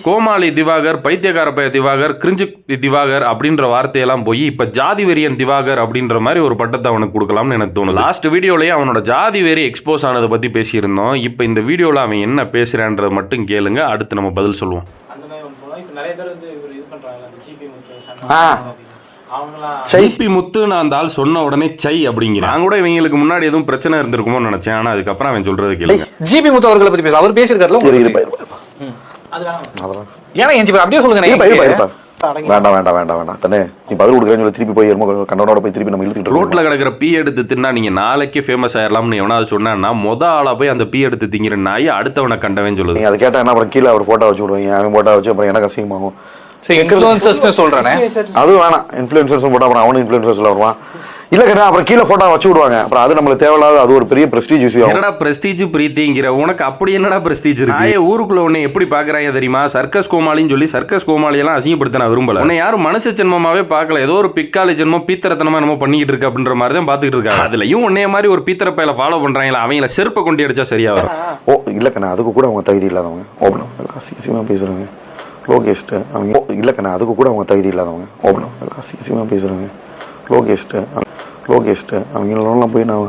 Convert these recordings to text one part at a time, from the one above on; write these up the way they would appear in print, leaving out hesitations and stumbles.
கோமாளி திவாகர், பைத்தியக்கார பைய திவாகர், கிரிஞ்சு திவாகர் அப்படின்ற வார்த்தையெல்லாம் போய் இப்ப ஜாதி வெறியன் திவாகர் அப்படின்ற மாதிரி ஒரு பட்டத்தை அவனுக்கு கொடுக்கலாம்னு எனக்கு தோணுது. லாஸ்ட் வீடியோலயே அவனோட ஜாதி வெறி எக்ஸ்போஸ் ஆனதை பத்தி பேசியிருந்தோம். இப்ப இந்த வீடியோல அவன் என்ன பேசுறான்றத மட்டும் கேளுங்க, அடுத்து நம்ம பதில் சொல்லுவோம். ஜிபி முத்து நான் அந்த ஆள் சொன்ன உடனே சை அப்படிங்கிறேன். நான் கூட இவங்களுக்கு முன்னாடி எதுவும் பிரச்சனை இருந்திருக்குமோ நினைச்சேன். ஆனா அதுக்கப்புறம் அவன் சொல்றது கேளுங்க. ஜிபி முத்து அவர்களை பத்தி பேச அவர் பேசியிருக்காருல. ஏன்னா அப்படியே சொல்லுங்க. வேண்டாம் வேண்டாம் வேண்டாம் வேண்டாம் தானே நீ பதில் கொடுக்குறேன்னு திருப்பி போய் கண்டனோட போய் திருப்பி நம்ம இழுத்துட்டு ரோட்ல கிடக்கிற பீ எடுத்து தின்னா நீங்க நாளைக்கே ஃபேமஸ் ஆயிரலாம்னு எவனாவது சொன்னா ஆளா போய் அந்த பீ எடுத்து திங்கிற நாய் அடுத்தவனை கண்டவன் சொல்லுது. அதை கேட்டா என்ன அப்புறம் கீழே அவர் போட்டோ வச்சு விடுவாங்க. அவன் போட்டோ வச்சு அப்புறம் எனக்கு அசிங்கமாகும். சொல்றேன் அது வேணாம். இன்ஃபுளுசர்ஸ் போட்டா அப்புறம் அவனு இன்ஃபுளுசர்ஸ்ல வருவான். இல்ல கேட்டா அப்புறம் கீழே போட்டோ வச்சு விடுவாங்க. அப்புறம் அது நம்மளுக்கு தேவையில்லாத அது ஒரு பெரிய பிரஸ்டீஜ் விஷயம். என்னடா பிரஸ்டீஜ் பிரீத்திங்கிற உனக்கு அப்படி என்னடா பிரஸ்டீஜ் இருக்கு? ஊருக்குள்ள உன்னை எப்படி பாக்குறாங்க தெரியுமா? சர்க்கஸ் கோமாளின்னு சொல்லி சர்க்கஸ் கோமாளியெல்லாம் அசிங்கப்படுத்த நான் விரும்பல. உன்னை யாரும் மனுஷ ஜென்மமாவே பார்க்கல. ஏதோ ஒரு பிக்காலி ஜென்மம் பீத்தரத்தனமா நம்ம பண்ணிக்கிட்டு இருக்கு அப்படின்ற மாதிரி தான் பாத்துக்கிட்டு இருக்காங்க. அதுலயும் உன்னைய மாதிரி ஒரு பீத்தர பையில ஃபாலோ பண்றாங்களா? அவங்கள செருப்பை கொண்டு அடிச்சா சரியா வரும். ஓ இல்லக்கண்ணா அதுக்கு கூட அவங்க தகுதி இல்லாதவங்க. ஓபனம் அசிங்கமா பேசுறாங்க. லோகேஷ்ட அவங்க இல்லக்கண்ணா அதுக்கு கூட அவங்க தகுதி இல்லாதவங்க. ஓபனம் அசிங்கமா பேசுறாங்க. லோகேஷ்ட அவங்களெல்லாம் போய் நான்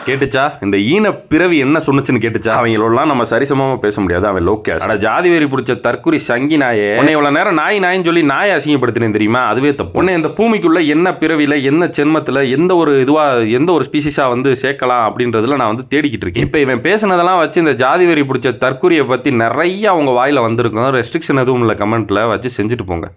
கேட்டுச்சா? இந்த ஈன பிறவி என்ன சொன்னுச்சுன்னு கேட்டுச்சா? அவங்களெல்லாம் நம்ம சரிசமமா பேச முடியாது. அவன் லோகேஷ் ஆனா ஜாதி வெறி பிடிச்ச தற்குறி சங்கி நாயே. உன்னை இவ்வளவு நேரம் நாயின்னு சொல்லி நாயை அசிங்கப்படுத்தினேன் தெரியுமா? அதுவே தப்பு. உன்னை இந்த பூமிக்குள்ள என்ன பிறவில என்ன ஜென்மத்துல எந்த ஒரு ஸ்பீசிஸா வந்து சேர்க்கலாம் அப்படின்றதுல நான் வந்து தேடிக்கிட்டு இருக்கேன். இப்ப இவன் பேசினதெல்லாம் வச்சு இந்த ஜாதி வெறி பிடிச்ச தற்குறியை பத்தி நிறைய அவங்க வாயில வந்திருக்கும். ரெஸ்ட்ரிக்ஷன் எதுவும் இல்லை, கமெண்ட்ல வச்சு செஞ்சுட்டு போங்க.